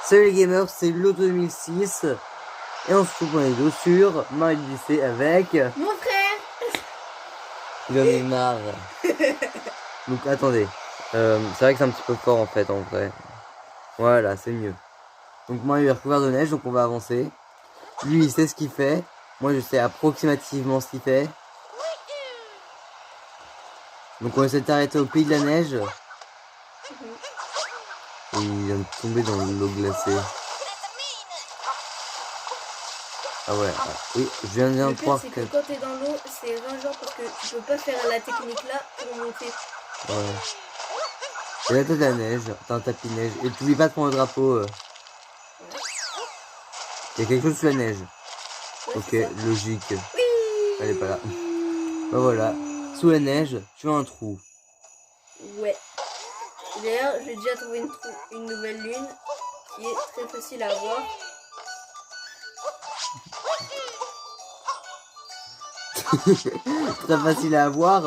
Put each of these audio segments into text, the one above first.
Salut les gamers, c'est l'auto 2006 et on se retrouve pour une vidéo sur Mario Odyssey avec mon frère. il en est marre. Donc attendez, c'est vrai que c'est un petit peu fort en fait en vrai. Voilà, c'est mieux. Donc moi il est recouvert de neige, donc on va avancer. Lui il sait ce qu'il fait, moi je sais approximativement ce qu'il fait. Donc on essaie de t'arrêter au pays de la neige. Et il vient de tomber dans l'eau glacée. Ah ouais, oui, je viens de Le pire, croire c'est que... que quand t'es dans l'eau, c'est rageant parce que tu peux pas faire la technique là pour monter. Ouais. Et là t'as de la neige, t'as un tapis de neige. Et t'oublies pas de prendre le drapeau. Il y a quelque chose sous la neige. Ouais, Ok, logique. oui. Elle est pas là. Bah voilà. Sous la neige, tu as un trou. Ouais. D'ailleurs, j'ai déjà trouvé une nouvelle lune qui est très facile à avoir. Très facile à avoir.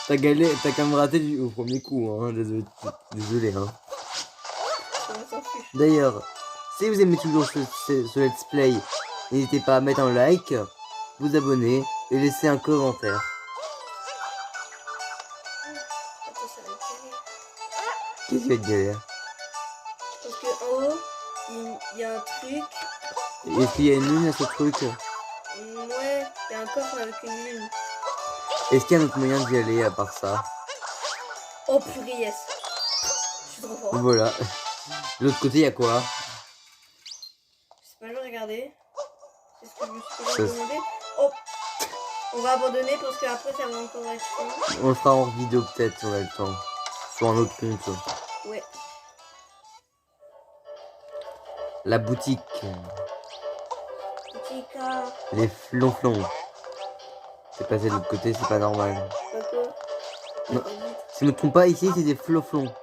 T'as quand même raté au premier coup. Hein. Désolé. Hein. On s'en fiche. D'ailleurs, si vous aimez toujours ce let's play, n'hésitez pas à mettre un like, vous abonner et laisser un commentaire. Attends, ça va être galère. Qu'est-ce qui va être galère? Parce que en haut, il y a un truc. Est-ce qu'il y a une lune à ce truc? Ouais, il y a un coffre avec une lune. Est-ce qu'il y a un autre moyen d'y aller à part ça? Oh purée, yes. Je suis trop fort. Voilà. De l'autre côté, il y a quoi? Je sais pas, je vais regarder. C'est ce que je me suis toujours demandé. Oh, on va abandonner parce qu'après ça va encore être chiant. On le fera en vidéo peut-être si on a le temps. Sur un autre compte. Ouais. La boutique. Boutique. Les flonflons. C'est passé de l'autre côté, c'est pas normal. Pas quoi. Non. Si je me trompe pas, ici c'est des flonflons.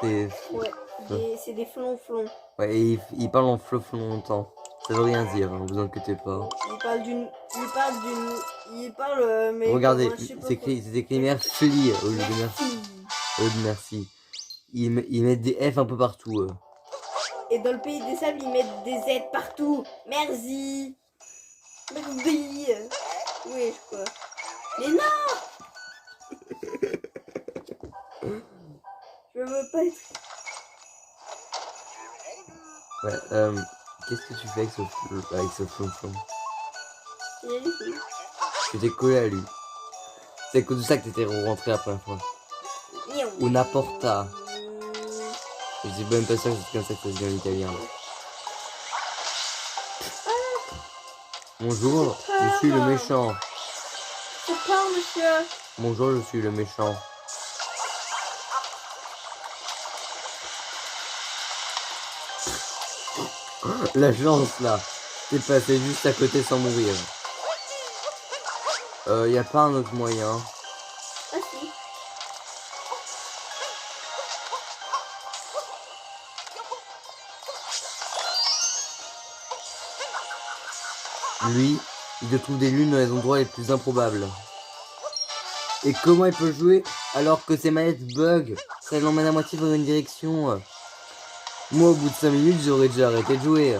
Ouais, c'est des flonflons. Ouais, et ils parlent en flonflon longtemps. Ça veut rien dire, hein, vous inquiétez pas. Il parle, mais. Regardez, C'est écrit merci au lieu de merci. Au lieu de merci. Ils mettent des F un peu partout. Et dans le pays des sables, ils mettent des Z partout. Merci. Merci. Oui, je crois. Mais non. Je veux pas être. Ouais, qu'est-ce que tu fais avec ce flonflon? Tu t'es collé à lui. C'est à cause de ça que t'étais rentré la première fois. Una porta. Je dis même pas sûr que c'est comme ça que ça se dit en italien. Bonjour, je suis le méchant. C'est pas, monsieur. Bonjour, je suis le méchant. La chance là. T'es passé juste à côté sans mourir. Y a pas un autre moyen. Ah si. Lui, il te trouve des lunes dans les endroits les plus improbables. Et comment il peut jouer alors que ses manettes bug? Ça l'emmène à moitié dans une direction. Moi, au bout de 5 minutes, j'aurais déjà arrêté de jouer.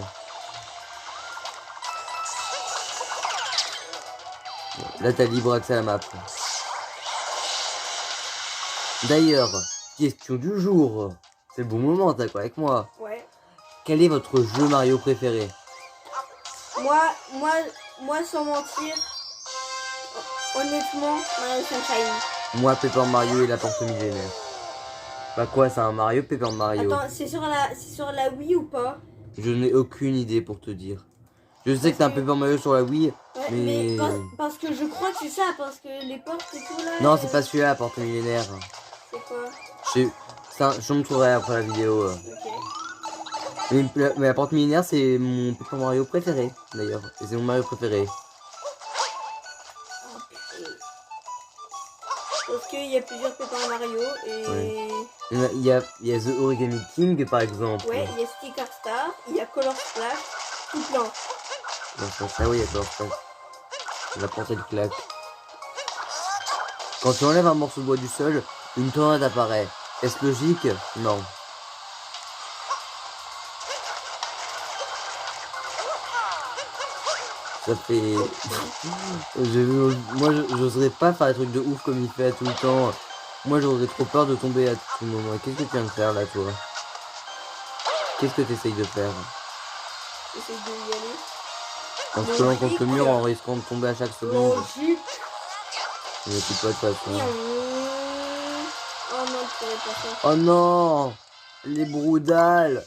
Là, t'as libre accès à la map. D'ailleurs, question du jour. C'est le bon moment, t'es d'accord avec moi? Ouais. Quel est votre jeu Mario préféré? Moi, sans mentir, honnêtement, Mario Sunshine. Moi, Paper Mario et la porte millénaire. Bah quoi, c'est un Mario, Paper Mario? Attends, c'est sur la Wii ou pas? Je n'ai aucune idée pour te dire. Je sais que t'as un Paper Mario sur la Wii, ouais, mais... parce que je crois que c'est ça, parce que les portes et tout là... Non, c'est pas celui-là, la porte millénaire. C'est quoi? Je me trouverai après la vidéo. Ok. Mais la porte millénaire, c'est mon Paper Mario préféré, d'ailleurs. Et c'est mon Mario préféré. Parce qu'il y a plusieurs Paper Mario et... Ouais. Il y a The Origami King, par exemple. Ouais, il y a Sticker Star, il y a Color Splash, tout plein. Ah oui, il y a Color Splash. La porte, elle claque. Quand tu enlèves un morceau de bois du sol, une tornade apparaît. Est-ce logique? Non. Ça fait... Moi, j'oserais pas faire des trucs de ouf comme il fait tout le temps. Moi, j'aurais trop peur de tomber à tout moment. Qu'est-ce que tu viens de faire, là, toi? Qu'est-ce que tu essayes de faire? J'essaie de y aller. En se collant contre le mur en risquant de tomber à chaque seconde. Logique. Je m'écoute pas de toute façon. Oh non, tu pourrais pas ça. Oh non! Les broudales!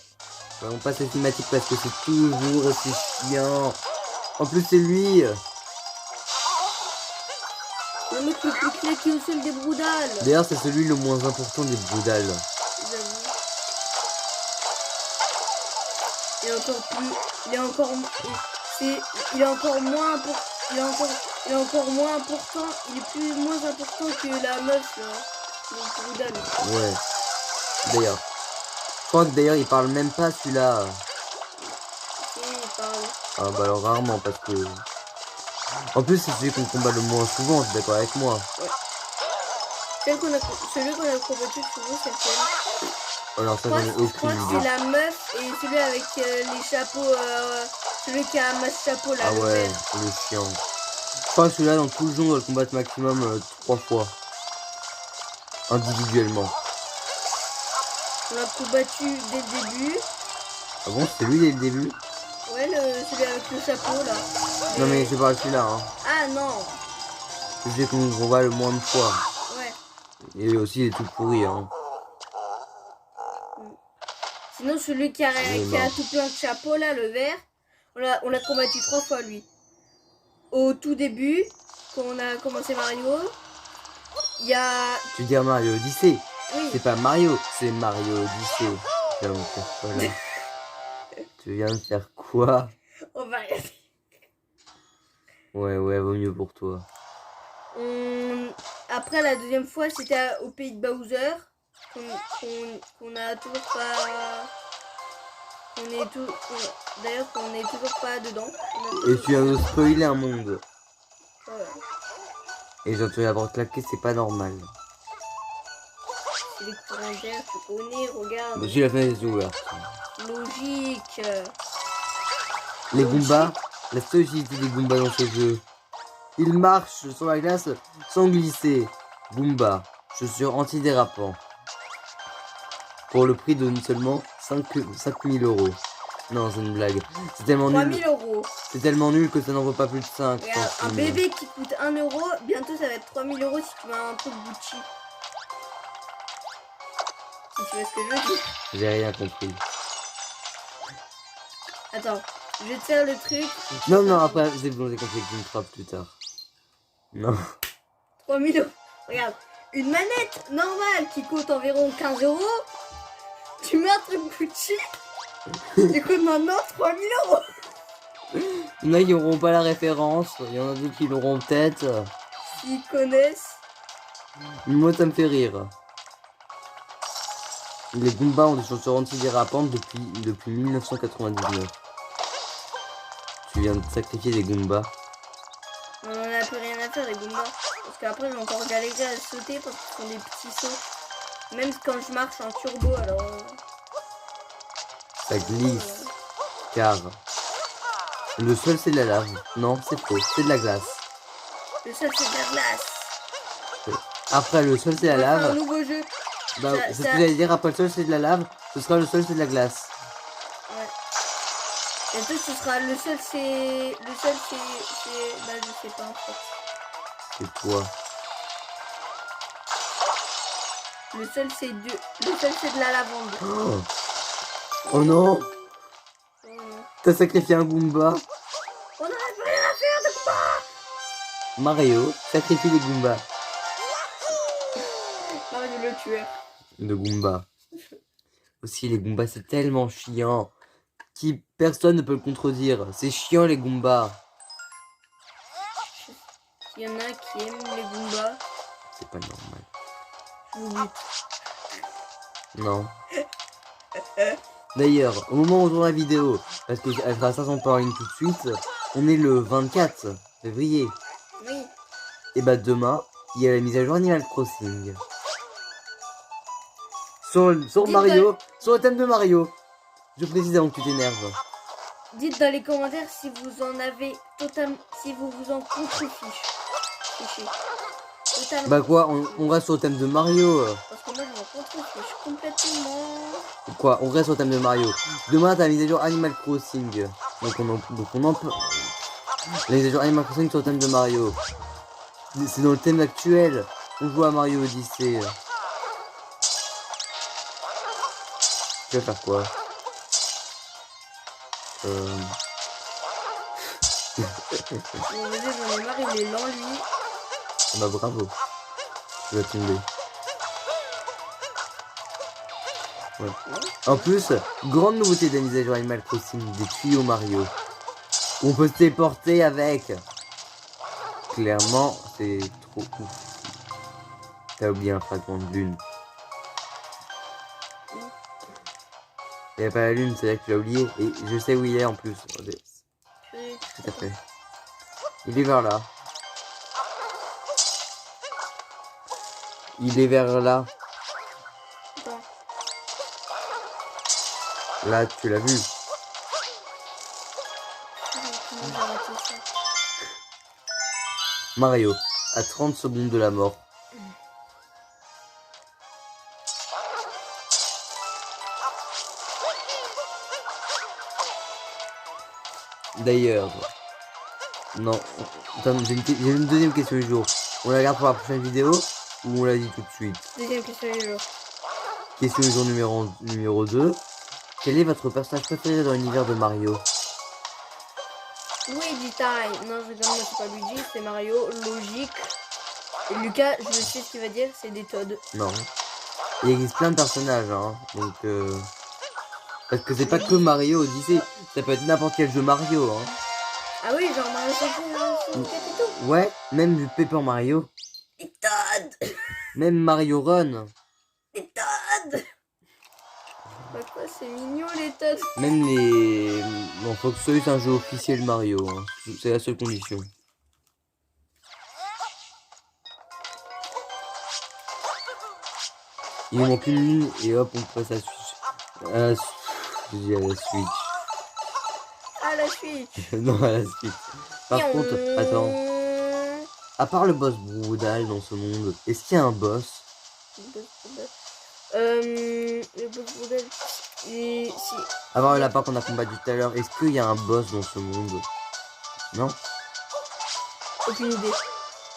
Ouais, on passe les cinématiques parce que c'est toujours aussi chiant. En plus, c'est lui! Le mec le plus claqué au sol des broudales. D'ailleurs, c'est celui le moins important des broudales. J'avoue. Il est encore plus. Il est encore. Il est encore moins important. Il est encore moins important. Il est moins important que la meuf là. Le broudal. Ouais. D'ailleurs. Je crois que d'ailleurs, il parle même pas celui-là. Si, il parle. Ah bah alors rarement parce que... En plus, c'est celui qu'on combat le moins souvent, tu es d'accord avec moi? Ouais. Celui qu'on a combattu souvent, c'est lequel? Alors ça, j'en ai Je crois aucune que idée. c'est la meuf et celui avec les chapeaux. Celui qui a un masse chapeau là. Ah le ouais, vert. le chiant. Je crois que celui-là, dans tout le jeu, on doit le combattre maximum 3 fois. Individuellement. On l'a combattu dès le début. Ah bon, c'est lui dès le début? Ouais, celui avec le chapeau là. Non mais c'est pas celui-là, hein. Ah non. C'est celui qu'on voit le moins de fois. Ouais. Et aussi, il est tout pourri, hein. Sinon, celui qui a tout plein de chapeaux là, le vert, on l'a combattu 3 fois lui. Au tout début, quand on a commencé Mario, il y a. Tu dis à Mario Odyssey. Oui. C'est pas Mario, c'est Mario Odyssey. Tu viens de faire quoi là? Tu viens de faire quoi? On va regarder. Ouais, vaut mieux pour toi. Après, la deuxième fois, c'était au pays de Bowser. Qu'on a toujours pas. D'ailleurs, qu'on est toujours pas dedans. Et tu viens de spoiler un monde. Ouais. Et je te l'avoir claqué, c'est pas normal. C'est les courants d'air, tu connais, regarde. Mais si la fenêtre est ouverte. Logique. Les Goombas, la seule utilité des Goombas dans ce jeu. Ils marchent sur la glace sans glisser. Goomba, chaussures antidérapant. Pour le prix de seulement 5 000 €. Non, c'est une blague. C'est tellement 3 nul. 000 €. C'est tellement nul que ça n'en vaut pas plus de 5. Regarde, un bébé qui coûte 1 €, bientôt ça va être 3 000 € si tu mets un truc Gucci. Si tu vois ce que je veux dire. J'ai rien compris. Attends, je vais te faire le truc. Non, après, j'ai compris que tu me frappes plus tard. Non. 3 000 €. Regarde, une manette normale qui coûte environ 15 €. Tu mets un truc Gucci. Tu coûte maintenant 3 000 €. Il y en a qui n'auront pas la référence. Il y en a d'autres qui l'auront peut-être. S'ils connaissent. Moi, ça me fait rire. Les Goombas ont des chaussures antidérapantes depuis 1999. Tu viens de sacrifier des Goombas. On en a plus rien à faire, les Goombas. Parce qu'après, j'ai encore galéré à sauter parce qu'ils font des petits sauts. Même quand je marche en turbo, alors. Ça glisse. Car le sol, c'est de la lave. Non, c'est faux. C'est de la glace. Le sol, c'est de la glace. Après, le sol, c'est la On va faire un lave. nouveau jeu. Bah, Ça- c'est ce ça- que j'allais dire. Après, le sol, c'est de la lave. Ce sera le sol, c'est de la glace. Ouais. Et toi, ce sera le sol, c'est. Le sol, c'est. Bah, je sais pas en fait. C'est toi. Le sol, c'est de. Le sol, c'est de la lavande. Oh non! Oh non. T'as sacrifié un Goomba. On n'aurait plus rien à faire de quoi. Mario sacrifie les Goombas. Mario le tueur. De Goomba. Aussi, les Goombas, c'est tellement chiant. Personne ne peut le contredire. C'est chiant, les Goombas. Il y en a qui aiment les Goombas. C'est pas normal. Je vous bute. Non. D'ailleurs, au moment où on tourne la vidéo, parce qu'elle sera 500 par ligne tout de suite, on est le 24 février. Oui. Et bah demain, il y a la mise à jour Animal Crossing. Sur Mario, sur le thème de Mario. Je précise avant que tu t'énerves. Dites dans les commentaires si vous en avez totalement, si vous vous en contrefichez. Totalement. Bah quoi, on reste au thème de Mario. Parce que moi je m'en contrefiche complètement. Quoi, on reste au thème de Mario. Demain, t'as mis à jour Animal Crossing. Donc on en peut. La mise à jour Animal Crossing sur le thème de Mario. C'est dans le thème actuel. On joue à Mario Odyssey. Tu vas faire quoi? Bon, vas-y, j'en ai marre, il est lent lui. Bah bravo. Tu vas tomber. Ouais. En plus, grande nouveauté de la mise à jour Animal Crossing, des tuyaux Mario. On peut se téléporter avec. Clairement, c'est trop ouf. T'as oublié un fragment de lune. Il n'y a pas la lune, c'est-à-dire que tu l'as oublié. Et je sais où il est en plus. Tout à fait. Il est vers là. Il est vers là. Attends. Là, tu l'as vu. Comment j'ai raté ça? Mario, à 30 secondes de la mort. D'ailleurs, non, attends, j'ai une deuxième question du jour. On la garde pour la prochaine vidéo ou on la dit tout de suite? Deuxième question du jour. Question du jour numéro 2. Quel est votre personnage préféré dans l'univers de Mario? Luigi time. Non, je rigole, moi c'est pas Luigi, c'est Mario, logique. Et Lucas, je sais ce qu'il va dire, c'est des Todd. Non. Il existe plein de personnages, hein, donc parce que c'est pas que Mario Odyssey, ça peut être n'importe quel jeu Mario, hein. Ah oui, genre Mario 64 et tout. Ouais, même du Paper Mario. Des Todd. Même Mario Run. Des Todd. Bah quoi, c'est mignon les Todd. Même les... Bon, faut que ce soit un jeu officiel Mario, hein. C'est la seule condition. Il manque une ligne et hop, on passe à la Switch. Je dis à la Switch. À la Switch. Non, à la Switch. Par contre, attends. À part le boss Broodal dans ce monde, est-ce qu'il y a un boss? Le boss modèle. Et si. À part le lapin qu'on a combattu tout à l'heure, est-ce qu'il y a un boss dans ce monde? Non? Aucune idée.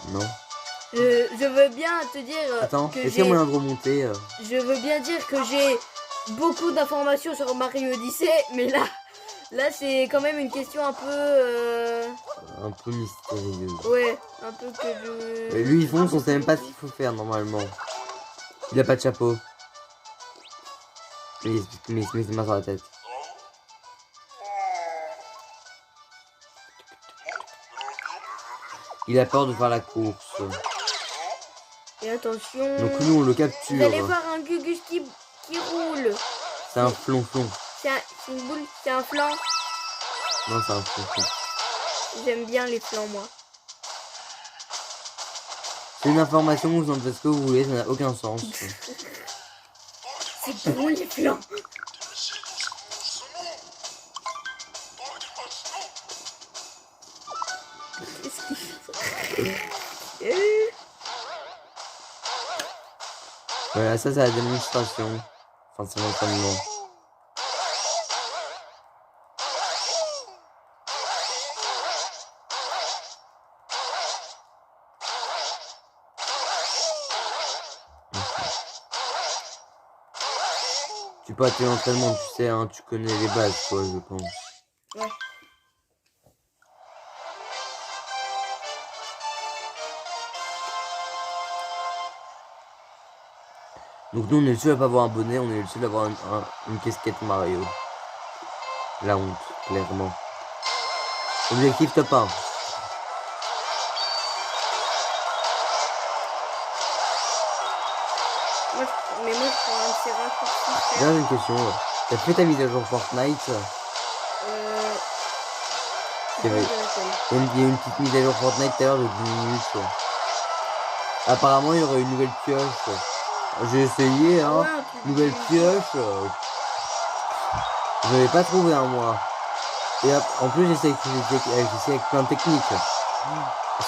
Non. Je veux bien te dire. Attends, que est-ce qu'il y a moyen de remonter? Je veux bien dire que j'ai beaucoup d'informations sur Mario Odyssey, mais là c'est quand même une question un peu. Un peu mystérieuse. Ouais, un peu que je. Et lui, il fonce, on sait même pas ce qu'il faut faire normalement. Il a pas de chapeau. Mais il se met ses mains sur la tête. Il a peur de faire la course. Et attention. Donc nous, on le Vous capture. allez voir un Gugus qui roule. C'est un flonflon. C'est une boule, c'est un flan. Non, c'est un flonflon. J'aime bien les flans, moi. C'est une information, vous en faites ce que vous voulez, ça n'a aucun sens. C'est bon les flans. Qu'est-ce qu'il fait? Voilà, ça c'est la démonstration. Enfin, c'est l'entraînement. Tu peux atteindre l'entraînement, tu sais, hein, tu connais les bases, quoi, je pense. Ouais. Donc nous, on est le seul à pas avoir un bonnet, on est le seul à avoir une casquette Mario. La honte, clairement. Objectif top 1. Mais moi je prends un de ces raccourcis. J'ai une question. T'as fait ta mise à jour Fortnite? Il y a une petite mise à jour Fortnite tout à l'heure de 10 minutes. Apparemment, il y aurait une nouvelle pioche. J'ai essayé, hein. Nouvelle pioche. Je l'ai pas trouvé, hein, moi. Et en plus, j'essaie avec plein de techniques.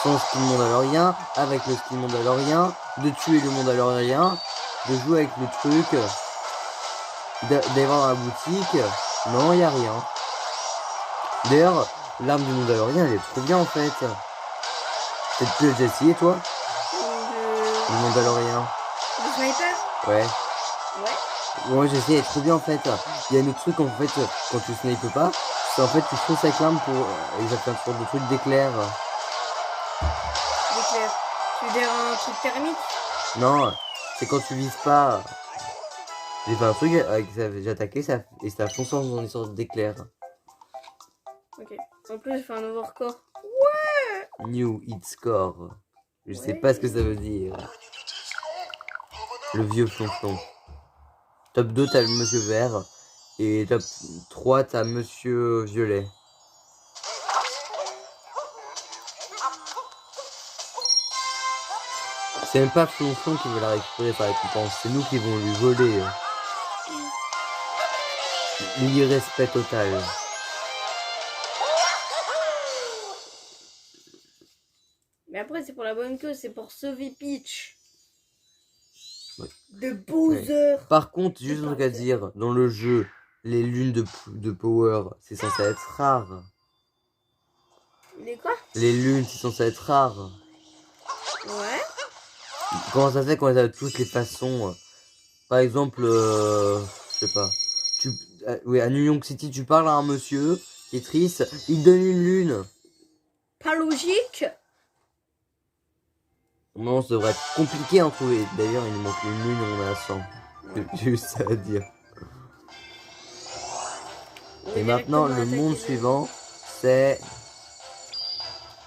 Sans skill Mandalorien, avec le skill Mandalorien, de tuer le Mandalorien, de jouer avec le truc, d'aller voir dans la boutique. Non, y a rien. D'ailleurs, l'arme du Mandalorien, elle est trop bien en fait. Peut-être que j'ai essayé, toi? Le Mandalorien. Le sniper? Ouais. Ouais. Moi, j'ai essayé, elle est trop bien en fait. Il y a un autre truc en fait, quand tu snipes pas, c'est en fait tu fonces avec l'arme pour. Et ça fait une sorte de truc d'éclair. L'éclair. Tu veux dire un truc thermique? Non, c'est quand tu vises pas. J'ai fait un truc avec ça, j'ai attaqué ça, et ça fonce dans une sorte d'éclair. Ok. En plus, j'ai fait un overcore. New hit score. Je sais Ouais. pas ce que ça veut dire. Le vieux flonflon. Top 2, t'as le monsieur vert. Et top 3, t'as monsieur violet. C'est même pas Flonflon qui veut la récupérer sa récompense, c'est nous qui vont lui voler. L'irrespect total. Mais après, c'est pour la bonne cause, c'est pour sauver Peach. Ouais. De Bowser. Par contre, juste un truc à dire, dans le jeu, les lunes de Power, c'est censé être rare. Les quoi? Les lunes, c'est censé être rare. Ouais. Comment ça se fait qu'on les a de toutes les façons? Par exemple, je sais pas. Oui, à New York City, tu parles à un monsieur qui est triste, il te donne une lune. Pas logique. Normalement, ça devrait être compliqué à en trouver. D'ailleurs, il nous manque une lune, on a 100. J'ai juste ça à dire. On Et est maintenant, directement le monde attaqué. suivant, c'est...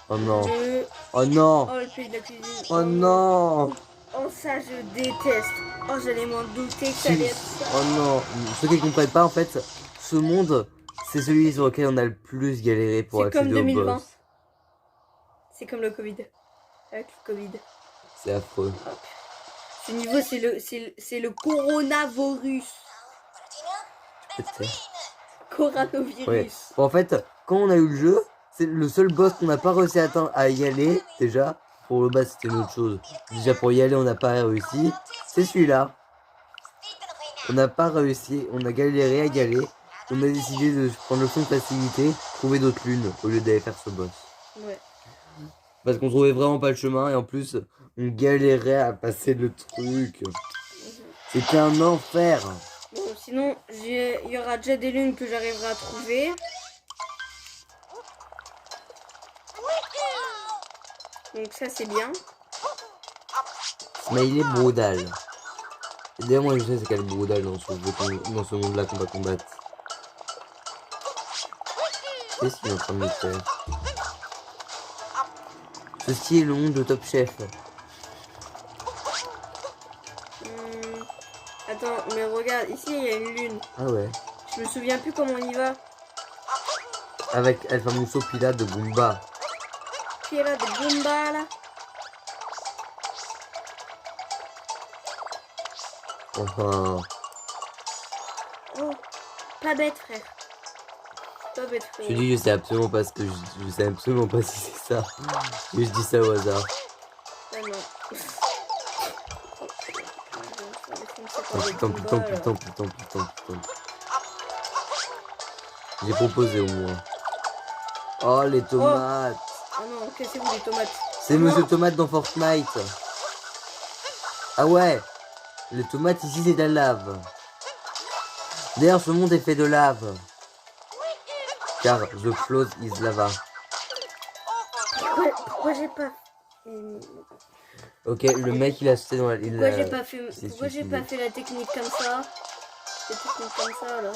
Oh non. Le... Oh non. Oh, le pays de la cuisine. Oh non. Oh, ça, je déteste. Oh, j'allais m'en douter que ça allait être ça. Oh non. Ceux qui comprennent pas, en fait, ce monde, c'est celui sur lequel on a le plus galéré pour C'est comme accéder au 2020. boss. C'est comme le Covid. Avec le Covid. C'est affreux. Ce niveau, c'est le coronavirus. Peut-être. Coronavirus. Ouais. Bon, en fait, quand on a eu le jeu, c'est le seul boss qu'on n'a pas réussi à y aller, déjà. Pour le bas, c'était une autre chose. Déjà, pour y aller, on n'a pas réussi. C'est celui-là. On n'a pas réussi, on a galéré à y aller. On a décidé de prendre le fond de facilité, trouver d'autres lunes, au lieu d'aller faire ce boss. Ouais. Parce qu'on trouvait vraiment pas le chemin, et en plus, on galérait à passer le truc. C'était un enfer. Bon, sinon, il y aura déjà des lunes que j'arriverai à trouver. Donc ça, c'est bien. Smiley Brodal. Et d'ailleurs, moi je sais c'est quel Brodal dans ce monde-là qu'on va combattre. Qu'est-ce qu'il est en train de me faire? Ceci est le monde de Top Chef. Attends, mais regarde, ici, il y a une lune. Ah ouais. Je me souviens plus comment on y va. Avec El Famoso Pila de Goomba. Qui est là, de Goomba, là. Enfin. Oh, pas bête, frère. Pas bête, frère. Je dis, je sais absolument pas ce que je sais absolument pas si c'est ça. Mais je dis ça au hasard. Ah non. Oh, putain. J'ai proposé au moins. Oh, les tomates. Oh non, cassez-vous les tomates. C'est Monsieur Tomate dans Fortnite. Ah ouais. Les tomates ici, c'est de la lave. D'ailleurs, ce monde est fait de lave. Car the flows is lava. Pourquoi j'ai pas... Ok, le mec il a sauté dans la... Pourquoi j'ai pas fait... s'est Pourquoi j'ai suicidé. pas fait la technique comme ça? La technique comme ça, là.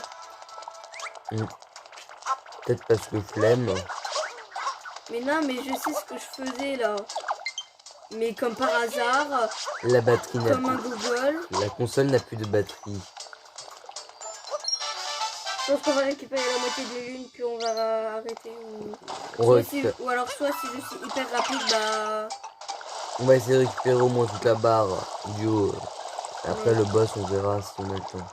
Peut-être parce que flemme. Mais non, mais je sais ce que je faisais, là. Mais comme par hasard, La batterie n'a comme un plus. Google, La console n'a plus de batterie. je pense qu'on va récupérer la moitié des lunes, puis on va arrêter. On, Ou alors, soit si je suis hyper rapide, bah... on va essayer de récupérer au moins toute la barre du haut. Après le boss, on verra si on a le temps.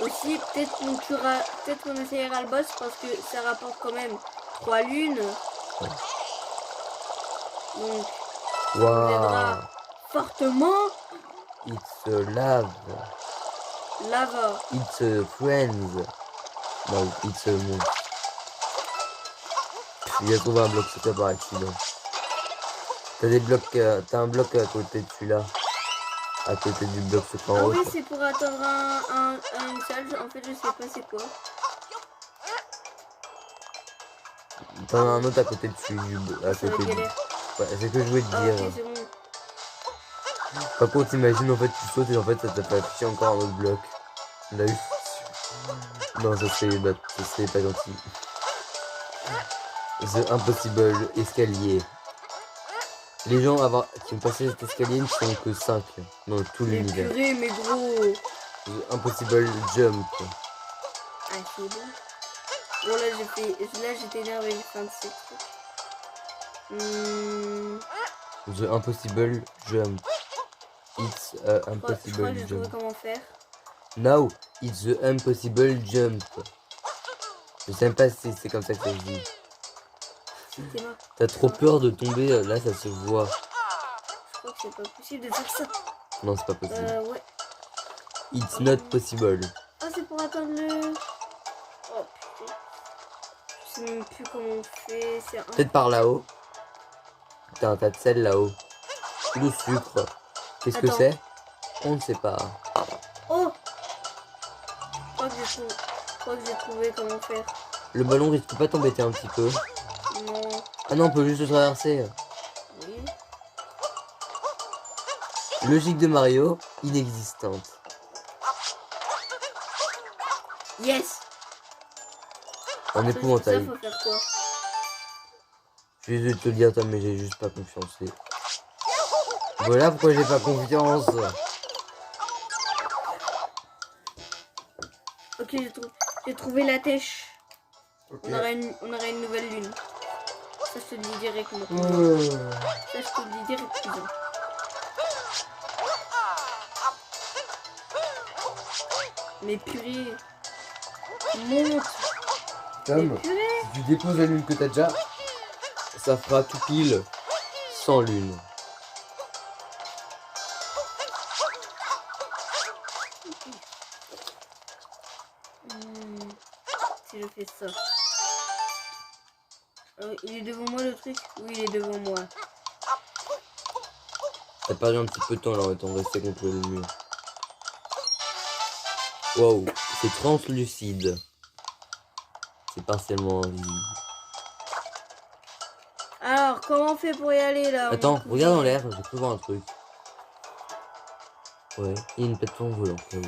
Aussi, peut-être qu'on essayera le boss parce que ça rapporte quand même 3 lunes. Donc, ça nous aidera Waouh. fortement. It's a love. Lava. It's a friends. No, it's a monstre. J'ai trouvé un bloc, c'était par accident. T'as des blocs, t'as un bloc à côté de celui-là. À côté du bloc secret en Ah haut. oui, c'est pour attendre une salle. En fait, je sais pas c'est quoi. T'en as un autre à côté de celui à Ça va côté du... galère. Ouais, c'est ce que je voulais te Ah, dire. ok, c'est bon. Par contre, imagine en fait tu sautes et en fait ça t'a fait afficher encore un autre bloc. On a eu. Non, ça serait pas gentil. The Impossible Escalier. Les gens qui ont passé cet escalier ne sont que 5 dans tout Mais l'univers. purée, mais gros. The Impossible Jump. Ah, c'est bon. Bon, là, j'étais énervé, j'ai fait un de ces trucs. The Impossible Jump. It's a Je crois impossible que j'ai trouvé jump. comment faire. Now, it's the impossible jump. Je sais même pas si c'est comme ça que ça se dit. C'était moi. T'as trop peur de tomber, là ça se voit. Je crois que c'est pas possible de faire ça. Non, c'est pas possible. Ouais. It's not possible. Ah, c'est pour attendre le... Oh, putain. Je sais même plus comment on fait. C'est un... Peut-être par là-haut. T'as un tas de sel là-haut. Le sucre. Qu'est-ce que Attends. c'est? On ne sait pas. Oh, je crois que j'ai trouvé comment faire. Le ballon risque pas t'embêter un petit peu? Non. Ah non, on peut juste le traverser. Oui. Logique de Mario, inexistante. Yes. En Ça, épouvantail. faut faire quoi? Je vais te le dire, toi, mais j'ai juste pas confiance. Voilà pourquoi j'ai pas confiance. Ok, j'ai trouvé la tèche. Ok. On aurait une nouvelle lune. Ça, je te le dis directement. Ça, je te le dis directement. Mais purée. Monte. Tom, Mais purée. si tu déposes la lune que t'as déjà, ça fera tout pile 100 lunes. Si je fais ça. Il est devant moi le truc? Oui, il est devant moi. T'as perdu un petit peu de temps là en étant resté contre le mur. Wow, c'est translucide. C'est partiellement invisible. Alors, comment on fait pour y aller là? Attends, regarde en l'air, j'ai cru voir un truc. Ouais, il y a une plateforme volante là-haut.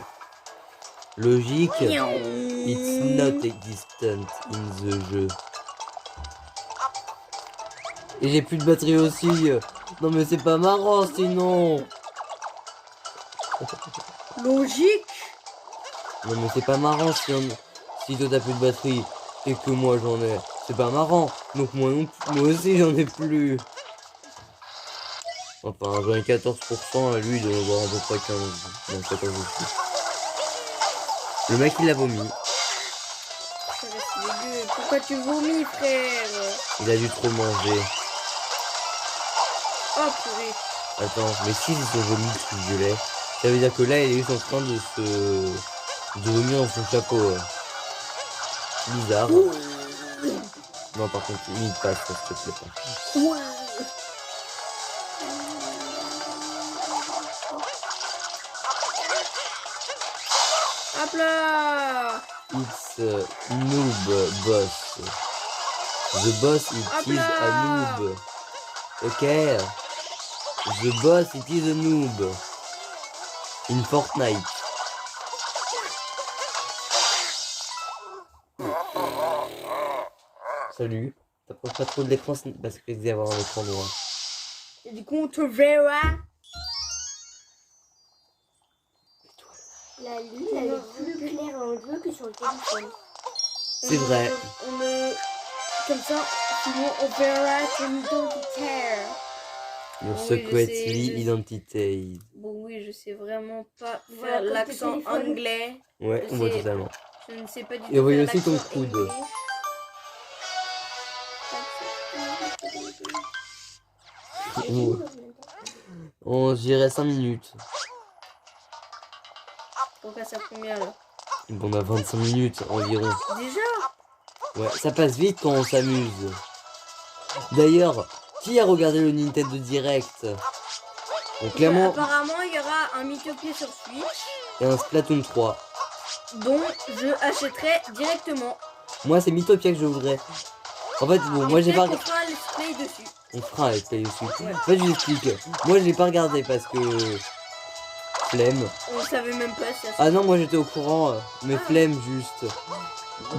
Logique, it's not existent in the jeu. Et j'ai plus de batterie aussi. Non mais c'est pas marrant sinon. Logique. Non mais c'est pas marrant si toi t'as plus de batterie et que moi j'en ai. C'est pas marrant. Donc moi aussi j'en ai plus. Enfin j'en ai 14%, lui il doit en avoir à peu près 15. Non 14 aussi. Le mec il a vomi. Ça reste dégueu. Pourquoi tu vomis, frère? Il a dû trop manger. Oh purée. Attends, mais si c'est son vomi tout violet, ça veut dire que là il est juste en train de vomir dans son chapeau. Bizarre. Non par contre il passe, s'il te plaît pas. Hop là. It's a noob boss. The boss it is a noob. Ok. The boss it is a noob. In Fortnite. Salut. T'approches pas trop de l'écran parce que risque d'y avoir un écran noir. Et du coup, on te verra. La lune, elle est plus claire en bleu que sur le téléphone. C'est vrai. Comme ça, sinon on verra ton identitaire. Your Oui, secretly je sais. identity. Bon, oui, je sais vraiment pas Voilà, faire comme l'accent tes téléphones. Ouais, anglais. on voit C'est- totalement. Je ne sais pas du Et tout voyez faire aussi ton l'accent coude. anglais. On dirait 5 minutes. Pourquoi ça combien là? Bon, on a 25 minutes environ. Déjà? Ouais, ça passe vite quand on s'amuse. D'ailleurs, qui a regardé le Nintendo Direct? Donc clairement, Apparemment, il y aura un Mythopier sur Switch et un Splatoon 3. dont je achèterai directement. Moi, c'est Mythopia que je voudrais. En fait, bon, moi Et j'ai pas peut-être qu'on fera un let's play dessus. On fera un let's play dessus. Ouais. En fait, je vous explique. Moi, je l'ai pas regardé parce que flemme. On savait même pas si ça. Ah non, moi j'étais au courant, mais Ah. flemme juste.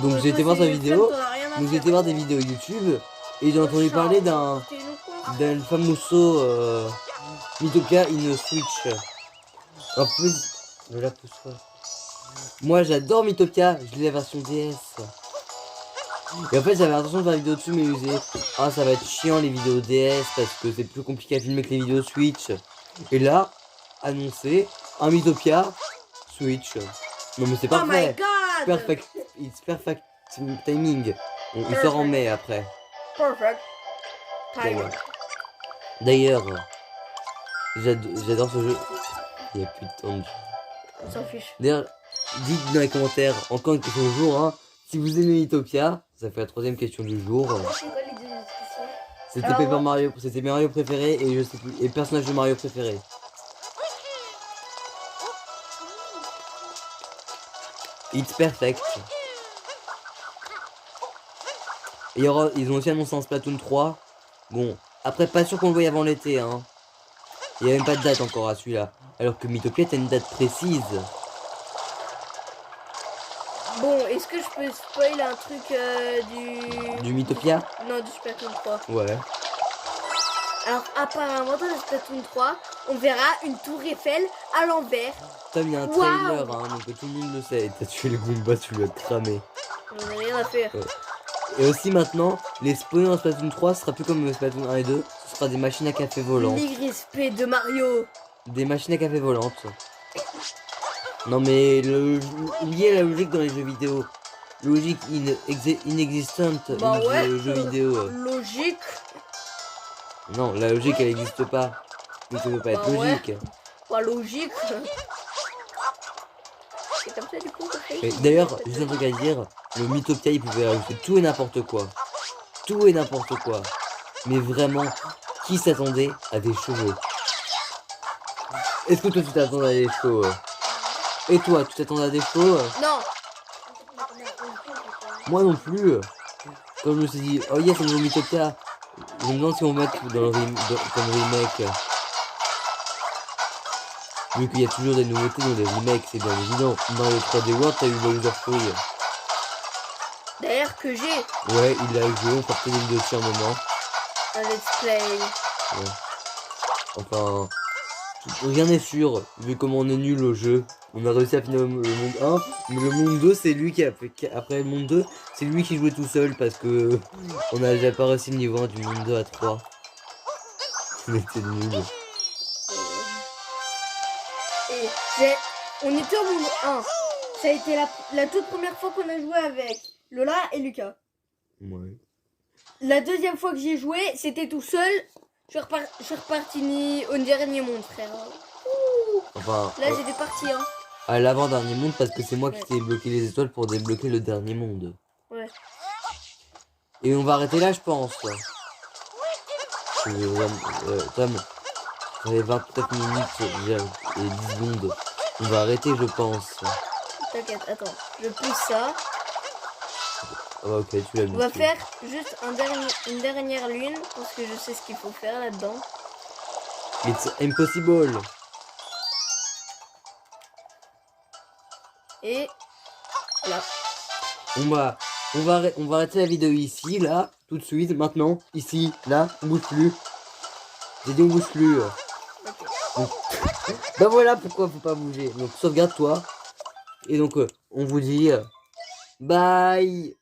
Donc j'ai été Toi, voir sa c'est vidéo. flemme, t'en as rien à Donc j'ai faire. été voir des vidéos YouTube et j'ai entendu parler d'un famoso Mythopia in Switch. En plus de la pousse. Moi j'adore Mythopia, je l'ai la version DS. Et en fait j'avais l'intention de faire une vidéo dessus mais je me disais, ah ça va être chiant les vidéos DS parce que c'est plus compliqué à filmer que les vidéos Switch. Et là, annoncé un Mythopia Switch. Non mais c'est Oh my parfait. god! Perfect, it's perfect timing. Bon, il sort en mai après. Perfect. D'ailleurs. D'ailleurs, j'adore ce jeu. Il n'y a plus de temps de jeu. On s'en fiche. D'ailleurs, dites dans les commentaires, encore une question du jour, hein, si vous aimez Mythopia, ça fait la 3ème question du jour. C'est quoi les deux questions? C'était Alors, Paper Mario, c'était Mario préféré et je sais plus, et personnage de Mario préféré. It's perfect. Et ils ont aussi annoncé un Splatoon 3. Bon, après pas sûr qu'on le voie avant l'été, hein. Il n'y a même pas de date encore à celui-là. Alors que Mythopia a une date précise. Bon, est-ce que je peux spoil un truc Du Mythopia? Non, du Splatoon 3. Ouais. Alors, apparemment, dans le Splatoon 3, on verra une tour Eiffel à l'envers. Tom, il y a un Waouh. trailer, hein, donc tout le monde le sait. T'as tué le Goomba, tu l'as cramé. On n'a rien à faire. Et aussi maintenant, les spawners dans Splatoon 3 ce sera plus comme Splatoon 1 et 2. Ce sera des machines à café volantes. L'IRSP de Mario. Des machines à café volantes. Non mais lié à la logique dans les jeux vidéo. Logique inexistante Bah dans ouais. les jeux vidéo. Logique. Non, la logique elle n'existe pas. Donc ça peut pas être Bah ouais. logique. Pas logique. C'est comme ça du coup. Et d'ailleurs, juste un truc à dire, le Mythopia il pouvait ajouter tout et n'importe quoi. Tout et n'importe quoi. Mais vraiment, qui s'attendait à des cheveux? Est-ce que toi tu t'attendais à des cheveux? Et toi, tu t'attendais à des cheveux? Non. Moi non plus. Quand je me suis dit, oh yes, un nouveau Mythopia, je me demande si on va mettre dans le comme remake. Vu qu'il y a toujours des nouveautés dans les remakes, c'est bien évident. Dans le 3D World, t'as eu Bowser Free. D'ailleurs que j'ai Ouais, il l'a joué, on partait des vidéos dessus un moment. un let's play. Ouais. Enfin, rien n'est sûr, vu comment on est nul au jeu. On a réussi à finir le monde 1, mais le monde 2, c'est lui qui a fait. Après le monde 2, c'est lui qui jouait tout seul parce que on n'a déjà pas réussi le niveau 1 du monde 2 à 3. On était nuls. Et on était au monde 1. Ça a été la toute première fois qu'on a joué avec Lola et Lucas. Ouais. La deuxième fois que j'ai joué, c'était tout seul. Je suis reparti au dernier monde, frère. Enfin, Là, j'ai des parties, hein. à l'avant-dernier monde parce que c'est moi qui Ouais. t'ai bloqué les étoiles pour débloquer le dernier monde. Ouais. Et on va arrêter là, je pense. Tom, ça fait 29 minutes déjà et 10 secondes. On va arrêter, je pense. T'inquiète, attends. Je pousse ça. Ah bah ok, tu l'as mis. On va faire juste une dernière lune parce que je sais ce qu'il faut faire là-dedans. It's impossible. Et là. On va arrêter la vidéo ici, là, tout de suite, maintenant, ici, là, on bouge plus. J'ai dit on bouge plus. Donc, bah voilà pourquoi faut pas bouger. Donc sauvegarde toi. Et donc on vous dit bye.